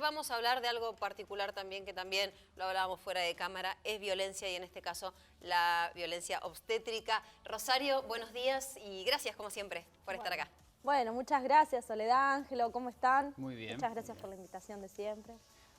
Vamos a hablar de algo particular también, que también lo hablábamos fuera de cámara, es violencia y en este caso la violencia obstétrica. Rosario, buenos días y gracias como siempre por estar acá. Bueno, muchas gracias Soledad, Ángelo, ¿cómo están? Muy bien. Muchas gracias por la invitación de siempre.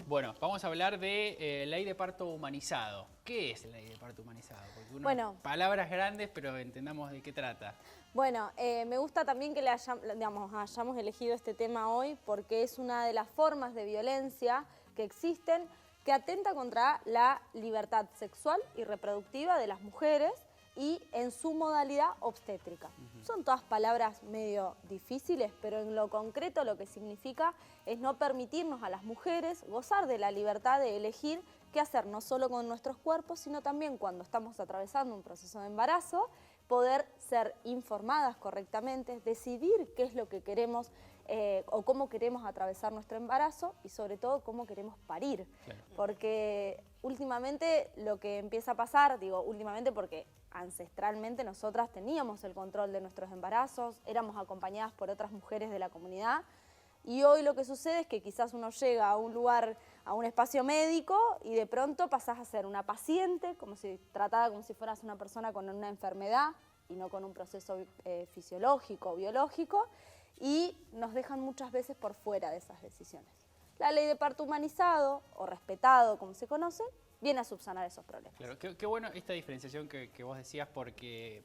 Bueno, vamos a hablar de ley de parto humanizado. ¿Qué es ley de parto humanizado? Porque palabras grandes, pero entendamos de qué trata. Bueno, me gusta también que hayamos elegido este tema hoy porque es una de las formas de violencia que existen que atenta contra la libertad sexual y reproductiva de las mujeres y en su modalidad obstétrica. Son todas palabras medio difíciles, pero en lo concreto lo que significa es no permitirnos a las mujeres gozar de la libertad de elegir qué hacer, no solo con nuestros cuerpos, sino también cuando estamos atravesando un proceso de embarazo, poder ser informadas correctamente, decidir qué es lo que queremos o cómo queremos atravesar nuestro embarazo y sobre todo cómo queremos parir. Claro. Porque últimamente lo que empieza a pasar, digo últimamente porque ancestralmente nosotras teníamos el control de nuestros embarazos, éramos acompañadas por otras mujeres de la comunidad y hoy lo que sucede es que quizás uno llega a un lugar, a un espacio médico y de pronto pasás a ser una paciente, tratada como si fueras una persona con una enfermedad y no con un proceso fisiológico o biológico y nos dejan muchas veces por fuera de esas decisiones. La ley de parto humanizado o respetado, como se conoce, viene a subsanar esos problemas. Claro, qué bueno esta diferenciación que vos decías porque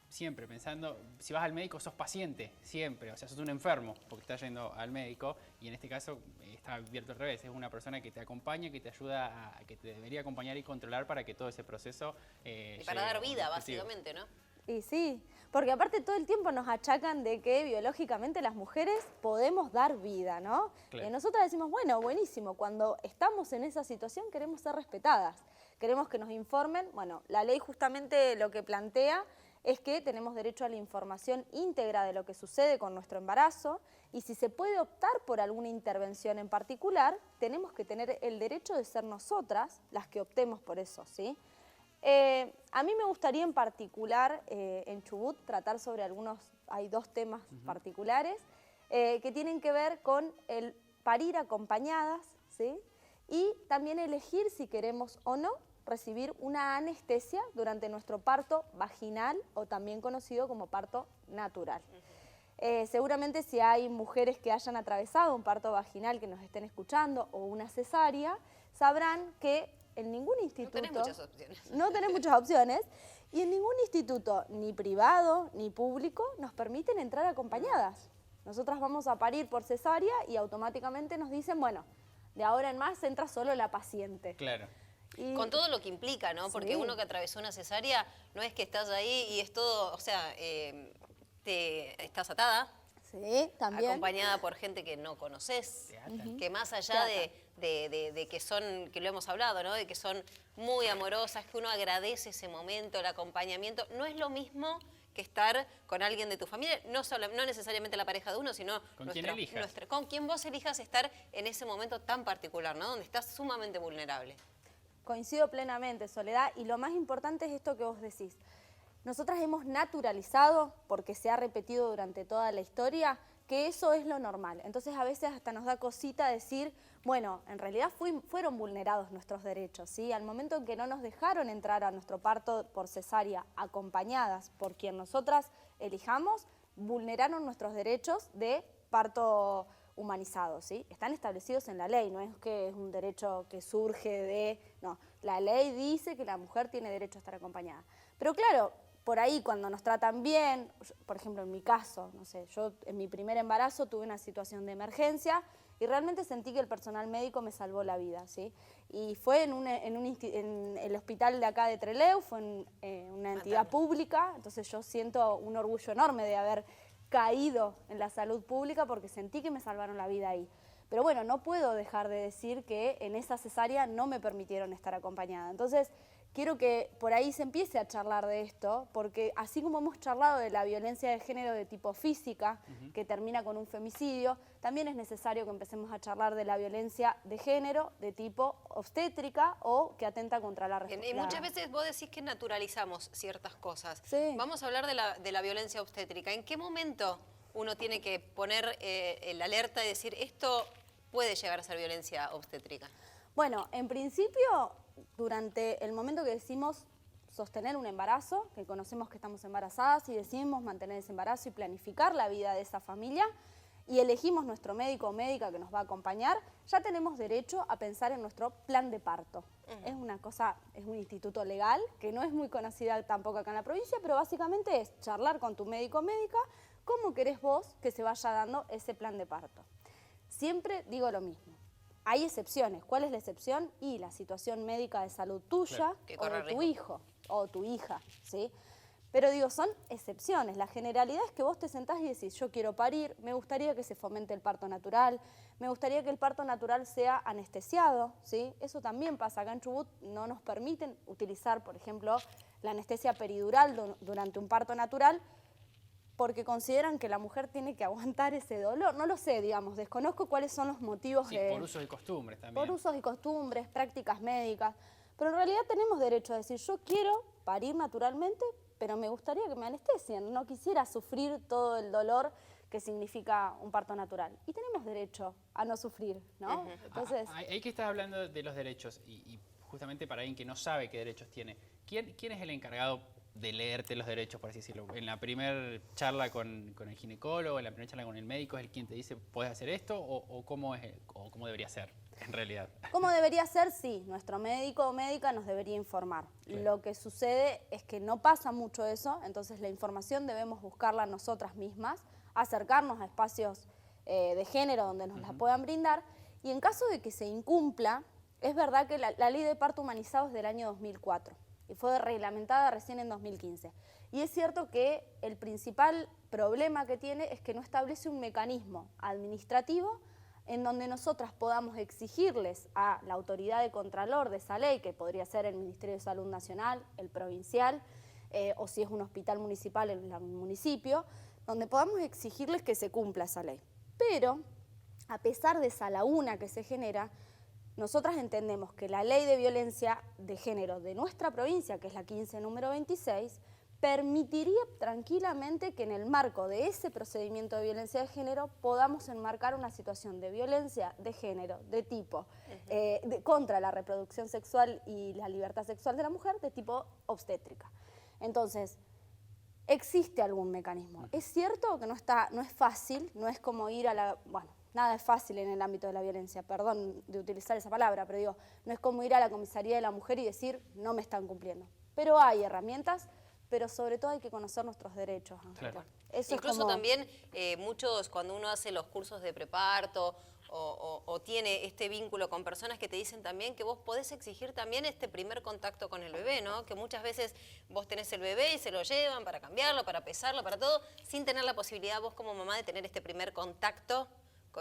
siempre pensando, si vas al médico sos paciente, siempre, o sea, sos un enfermo porque estás yendo al médico y en este caso está abierto al revés, es una persona que te acompaña, que te ayuda, que te debería acompañar y controlar para que todo ese proceso y para dar vida, básicamente, ¿no? Y sí, porque aparte todo el tiempo nos achacan de que biológicamente las mujeres podemos dar vida, ¿no? Claro. Nosotras decimos, bueno, buenísimo, cuando estamos en esa situación queremos ser respetadas, queremos que nos informen. Bueno, la ley justamente lo que plantea es que tenemos derecho a la información íntegra de lo que sucede con nuestro embarazo y si se puede optar por alguna intervención en particular, tenemos que tener el derecho de ser nosotras las que optemos por eso, ¿sí? A mí me gustaría en particular en Chubut tratar sobre hay dos temas particulares que tienen que ver con el parir acompañadas, ¿sí? Y también elegir si queremos o no recibir una anestesia durante nuestro parto vaginal o también conocido como parto natural. Seguramente si hay mujeres que hayan atravesado un parto vaginal que nos estén escuchando o una cesárea, sabrán que en ningún instituto... No tenés muchas opciones. No tenés muchas opciones y en ningún instituto, ni privado ni público, nos permiten entrar acompañadas. Nosotras vamos a parir por cesárea y automáticamente nos dicen, bueno, de ahora en más entra solo la paciente. Claro. Con todo lo que implica, ¿no? Porque uno que atravesó una cesárea no es que estás ahí y es todo, o sea, estás atada. Sí, también. Acompañada por gente que no conoces, que más allá de que son, que lo hemos hablado, ¿no? De que son muy amorosas, que uno agradece ese momento, el acompañamiento, no es lo mismo que estar con alguien de tu familia, no necesariamente la pareja de uno, sino con quien elijas. Con quien vos elijas estar en ese momento tan particular, ¿no? Donde estás sumamente vulnerable. Coincido plenamente, Soledad, y lo más importante es esto que vos decís. Nosotras hemos naturalizado, porque se ha repetido durante toda la historia, que eso es lo normal. Entonces a veces hasta nos da cosita decir, bueno, en realidad fueron vulnerados nuestros derechos, ¿sí? Al momento en que no nos dejaron entrar a nuestro parto por cesárea acompañadas por quien nosotras elijamos, vulneraron nuestros derechos de parto humanizado, ¿sí? Están establecidos en la ley, no es que es un derecho que surge de... No, la ley dice que la mujer tiene derecho a estar acompañada. Pero claro, por ahí cuando nos tratan bien, por ejemplo en mi caso, no sé, yo en mi primer embarazo tuve una situación de emergencia y realmente sentí que el personal médico me salvó la vida, ¿sí? Y fue en el hospital de acá de Trelew, fue en una entidad pública, entonces yo siento un orgullo enorme de haber caído en la salud pública porque sentí que me salvaron la vida ahí. Pero bueno, no puedo dejar de decir que en esa cesárea no me permitieron estar acompañada. Entonces, quiero que por ahí se empiece a charlar de esto, porque así como hemos charlado de la violencia de género de tipo física, que termina con un femicidio, también es necesario que empecemos a charlar de la violencia de género de tipo obstétrica o que atenta contra la Y muchas veces vos decís que naturalizamos ciertas cosas. Sí. Vamos a hablar de la violencia obstétrica. ¿En qué momento uno tiene que poner el alerta y decir esto puede llegar a ser violencia obstétrica? Bueno, en principio, durante el momento que decimos sostener un embarazo, que conocemos que estamos embarazadas y decidimos mantener ese embarazo y planificar la vida de esa familia, y elegimos nuestro médico o médica que nos va a acompañar, ya tenemos derecho a pensar en nuestro plan de parto. Es una cosa, es un instituto legal que no es muy conocida tampoco acá en la provincia, pero básicamente es charlar con tu médico o médica cómo querés vos que se vaya dando ese plan de parto. Siempre digo lo mismo. Hay excepciones. ¿Cuál es la excepción? Y la situación médica de salud tuya o de tu hijo o tu hija, ¿sí? Pero digo, son excepciones. La generalidad es que vos te sentás y decís, yo quiero parir, me gustaría que se fomente el parto natural, me gustaría que el parto natural sea anestesiado, ¿sí? Eso también pasa. Acá en Chubut no nos permiten utilizar, por ejemplo, la anestesia peridural durante un parto natural porque consideran que la mujer tiene que aguantar ese dolor. No lo sé, digamos, desconozco cuáles son los motivos por usos y costumbres también. Por usos y costumbres, prácticas médicas. Pero en realidad tenemos derecho a decir, yo quiero parir naturalmente, pero me gustaría que me anestesien. No quisiera sufrir todo el dolor que significa un parto natural. Y tenemos derecho a no sufrir, ¿no? Entonces, hay que estar hablando de los derechos y justamente para alguien que no sabe qué derechos tiene. ¿Quién es el encargado de leerte los derechos, por así decirlo? En la primera charla con el ginecólogo, en la primera charla con el médico, ¿es el quien te dice, puedes hacer esto? ¿O cómo debería ser, en realidad? ¿Cómo debería ser? Sí, nuestro médico o médica nos debería informar. Claro. Lo que sucede es que no pasa mucho eso, entonces la información debemos buscarla nosotras mismas, acercarnos a espacios de género donde nos la puedan brindar, y en caso de que se incumpla, es verdad que la ley de parto humanizado es del año 2004. Y fue reglamentada recién en 2015. Y es cierto que el principal problema que tiene es que no establece un mecanismo administrativo en donde nosotras podamos exigirles a la autoridad de contralor de esa ley, que podría ser el Ministerio de Salud Nacional, el provincial, o si es un hospital municipal, el municipio, donde podamos exigirles que se cumpla esa ley. Pero, a pesar de esa laguna que se genera, nosotras entendemos que la ley de violencia de género de nuestra provincia, que es la 15 número 26, permitiría tranquilamente que en el marco de ese procedimiento de violencia de género podamos enmarcar una situación de violencia de género de tipo contra la reproducción sexual y la libertad sexual de la mujer de tipo obstétrica. Entonces, existe algún mecanismo. Es cierto que no es fácil, no es como ir a la... Bueno, nada es fácil en el ámbito de la violencia, perdón de utilizar esa palabra, pero digo, no es como ir a la comisaría de la mujer y decir, no me están cumpliendo. Pero hay herramientas, pero sobre todo hay que conocer nuestros derechos. Claro. Eso incluso es como... también muchos, cuando uno hace los cursos de preparto o tiene este vínculo con personas que te dicen también que vos podés exigir también este primer contacto con el bebé, ¿no? Que muchas veces vos tenés el bebé y se lo llevan para cambiarlo, para pesarlo, para todo, sin tener la posibilidad vos como mamá de tener este primer contacto,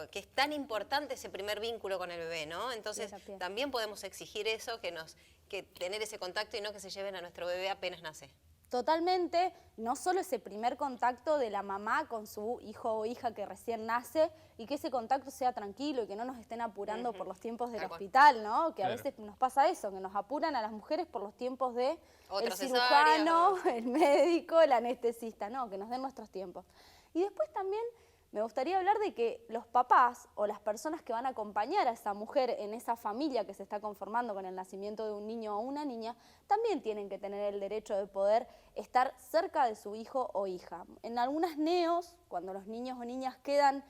que es tan importante ese primer vínculo con el bebé, ¿no? Entonces también podemos exigir eso, que tener ese contacto y no que se lleven a nuestro bebé apenas nace. Totalmente, no solo ese primer contacto de la mamá con su hijo o hija que recién nace y que ese contacto sea tranquilo y que no nos estén apurando por los tiempos del hospital, ¿no? Que a veces nos pasa eso, que nos apuran a las mujeres por los tiempos de el cirujano, el médico, el anestesista, no, que nos den nuestros tiempos. Y después también me gustaría hablar de que los papás o las personas que van a acompañar a esa mujer en esa familia que se está conformando con el nacimiento de un niño o una niña, también tienen que tener el derecho de poder estar cerca de su hijo o hija. En algunas neos, cuando los niños o niñas quedan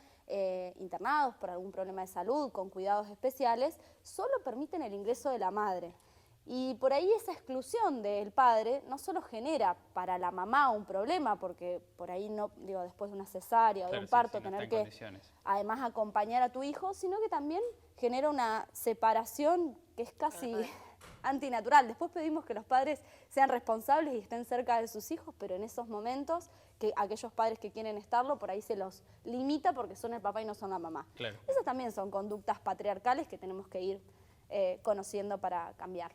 internados por algún problema de salud, con cuidados especiales, solo permiten el ingreso de la madre. Y por ahí esa exclusión del padre no solo genera para la mamá un problema, porque por ahí no, digo, después de una cesárea o de un parto tener que además acompañar a tu hijo, sino que también genera una separación que es casi antinatural. Después pedimos que los padres sean responsables y estén cerca de sus hijos, pero en esos momentos, que aquellos padres que quieren estarlo, por ahí se los limita porque son el papá y no son la mamá. Claro. Esas también son conductas patriarcales que tenemos que ir conociendo para cambiar.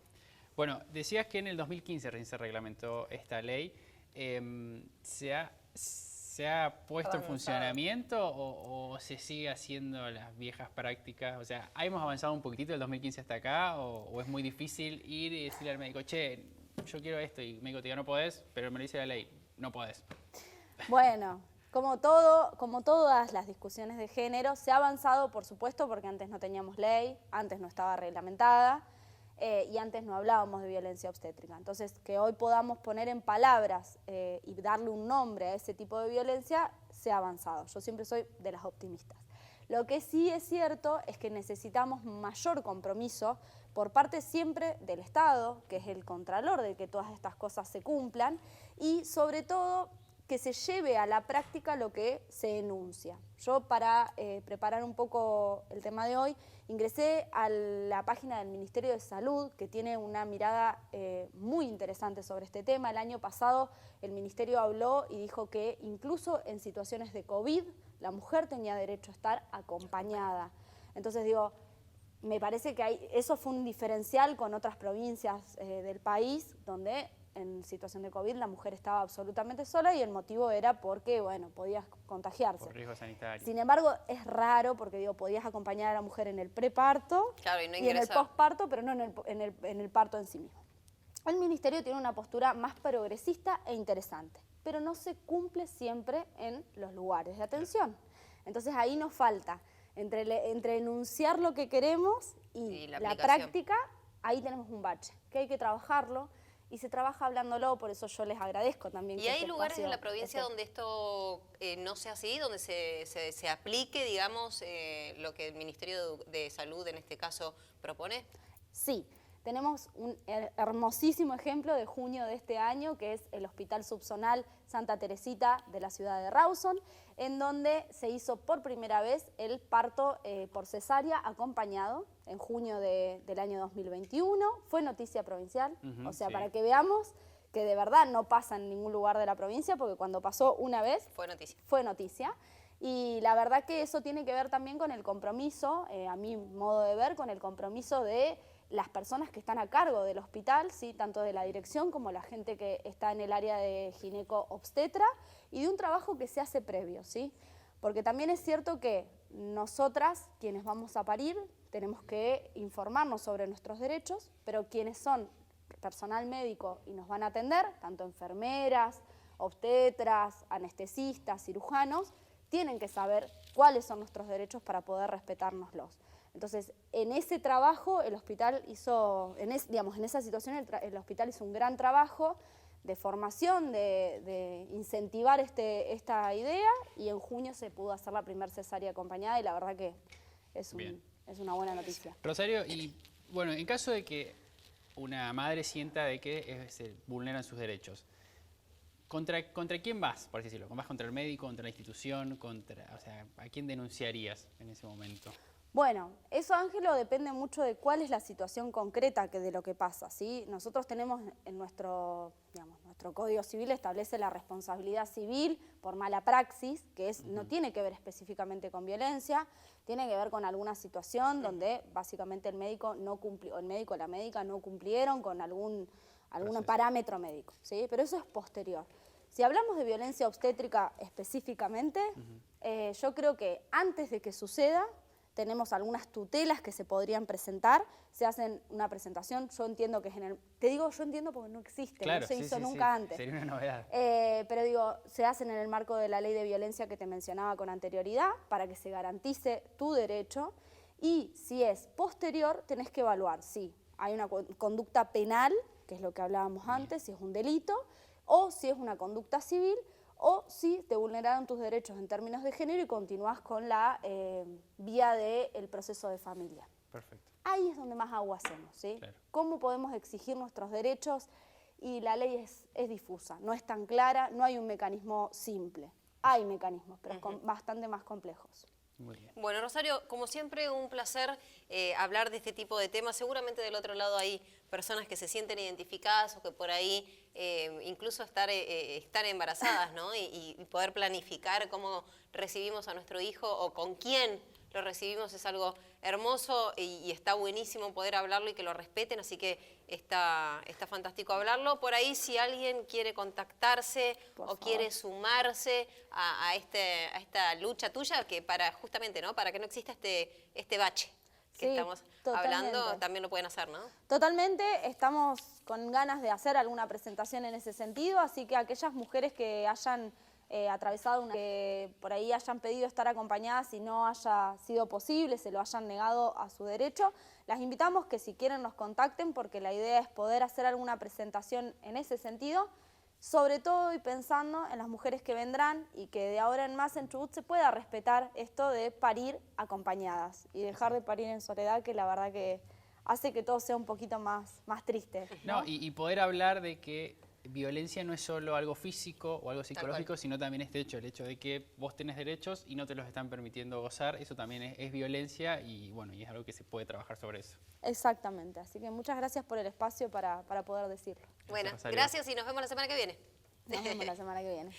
Bueno, decías que en el 2015 recién se reglamentó esta ley. ¿Se ha puesto en funcionamiento o se sigue haciendo las viejas prácticas? O sea, ¿hemos avanzado un poquitito del 2015 hasta acá o es muy difícil ir y decirle al médico, che, yo quiero esto y el médico te diga no podés, pero me lo dice la ley, no podés? Bueno, Como todas las discusiones de género, se ha avanzado, por supuesto, porque antes no teníamos ley, antes no estaba reglamentada y antes no hablábamos de violencia obstétrica. Entonces, que hoy podamos poner en palabras y darle un nombre a ese tipo de violencia, se ha avanzado. Yo siempre soy de las optimistas. Lo que sí es cierto es que necesitamos mayor compromiso por parte siempre del Estado, que es el contralor de que todas estas cosas se cumplan, y sobre todo que se lleve a la práctica lo que se enuncia. Yo, para preparar un poco el tema de hoy, ingresé a la página del Ministerio de Salud, que tiene una mirada muy interesante sobre este tema. El año pasado el Ministerio habló y dijo que incluso en situaciones de COVID, la mujer tenía derecho a estar acompañada. Entonces digo, me parece que eso fue un diferencial con otras provincias del país, donde en situación de COVID la mujer estaba absolutamente sola y el motivo era porque, bueno, podías contagiarse. Por riesgo sanitario. Sin embargo, es raro porque, digo, podías acompañar a la mujer en el preparto Claro, y no y en el ingresar. posparto, pero no en el parto en sí mismo. El Ministerio tiene una postura más progresista e interesante, pero no se cumple siempre en los lugares de atención. Entonces ahí nos falta, entre enunciar lo que queremos y la la aplicación. práctica, ahí tenemos un bache, que hay que trabajarlo. Y se trabaja hablándolo, por eso yo les agradezco también. ¿Y que hay este lugares en espacio la provincia donde esto no sea así, donde se aplique, digamos, lo que el Ministerio de Salud en este caso propone? Sí, tenemos un hermosísimo ejemplo de junio de este año, que es el Hospital Subzonal Santa Teresita de la ciudad de Rawson, en donde se hizo por primera vez el parto por cesárea acompañado en junio del año 2021. Fue noticia provincial, o sea, sí. para que veamos que de verdad no pasa en ningún lugar de la provincia, porque cuando pasó una vez fue noticia. Y la verdad que eso tiene que ver también con el compromiso, a mi modo de ver, con el compromiso de las personas que están a cargo del hospital, ¿sí? Tanto de la dirección como la gente que está en el área de gineco-obstetra, y de un trabajo que se hace previo, ¿sí? Porque también es cierto que nosotras, quienes vamos a parir, tenemos que informarnos sobre nuestros derechos, pero quienes son personal médico y nos van a atender, tanto enfermeras, obstetras, anestesistas, cirujanos, tienen que saber cuáles son nuestros derechos para poder respetárnoslos. Entonces, en ese trabajo, el hospital hizo, en esa situación, el hospital hizo un gran trabajo de formación, de incentivar esta idea, y en junio se pudo hacer la primera cesárea acompañada, y la verdad que es una buena noticia. Rosario, y bueno, en caso de que una madre sienta de que se vulneran sus derechos, ¿contra quién vas, por así decirlo? ¿Vas contra el médico, contra la institución? O sea, ¿a quién denunciarías en ese momento? Bueno, eso, Ángelo, depende mucho de cuál es la situación concreta de lo que pasa, ¿sí? Nosotros tenemos en nuestro Código Civil, establece la responsabilidad civil por mala praxis, que no tiene que ver específicamente con violencia, tiene que ver con alguna situación donde básicamente el médico o la médica no cumplieron con algún parámetro médico, ¿sí? Pero eso es posterior. Si hablamos de violencia obstétrica específicamente, yo creo que antes de que suceda, tenemos algunas tutelas que se podrían presentar, se hacen una presentación, yo entiendo que yo entiendo porque no existe, claro, no se hizo sí, nunca antes. Sería una novedad. Pero digo, se hacen en el marco de la ley de violencia que te mencionaba con anterioridad, para que se garantice tu derecho, y si es posterior, tenés que evaluar si hay una conducta penal, que es lo que hablábamos antes, si es un delito, o si es una conducta civil, o si te vulneraron tus derechos en términos de género y continúas con la vía del proceso de familia. Perfecto. Ahí es donde más agua hacemos, ¿sí? Claro. ¿Cómo podemos exigir nuestros derechos? Y la ley es difusa, no es tan clara, no hay un mecanismo simple. Hay mecanismos, pero bastante más complejos. Muy bien. Bueno, Rosario, como siempre, un placer hablar de este tipo de temas. Seguramente del otro lado hay personas que se sienten identificadas o que por ahí incluso estar embarazadas, ¿no? Y poder planificar cómo recibimos a nuestro hijo o con quién lo recibimos es algo hermoso y está buenísimo poder hablarlo y que lo respeten, así que está fantástico hablarlo. Por ahí, si alguien quiere contactarse o quiere sumarse a esta lucha tuya, que justamente, ¿no? Para que no exista este bache que estamos hablando, también lo pueden hacer, ¿no? Totalmente, estamos con ganas de hacer alguna presentación en ese sentido, así que aquellas mujeres que hayan atravesado una que por ahí hayan pedido estar acompañadas y no haya sido posible, se lo hayan negado a su derecho, las invitamos que si quieren nos contacten porque la idea es poder hacer alguna presentación en ese sentido, sobre todo y pensando en las mujeres que vendrán y que de ahora en más en Chubut se pueda respetar esto de parir acompañadas y dejar de parir en soledad, que la verdad que hace que todo sea un poquito más triste, ¿no? Y poder hablar de que violencia no es solo algo físico o algo psicológico, sino también el hecho de que vos tenés derechos y no te los están permitiendo gozar, eso también es violencia y bueno, y es algo que se puede trabajar sobre eso. Exactamente, así que muchas gracias por el espacio para poder decirlo. Bueno, Rosario. gracias y nos vemos la semana que viene. Nos vemos la semana que viene.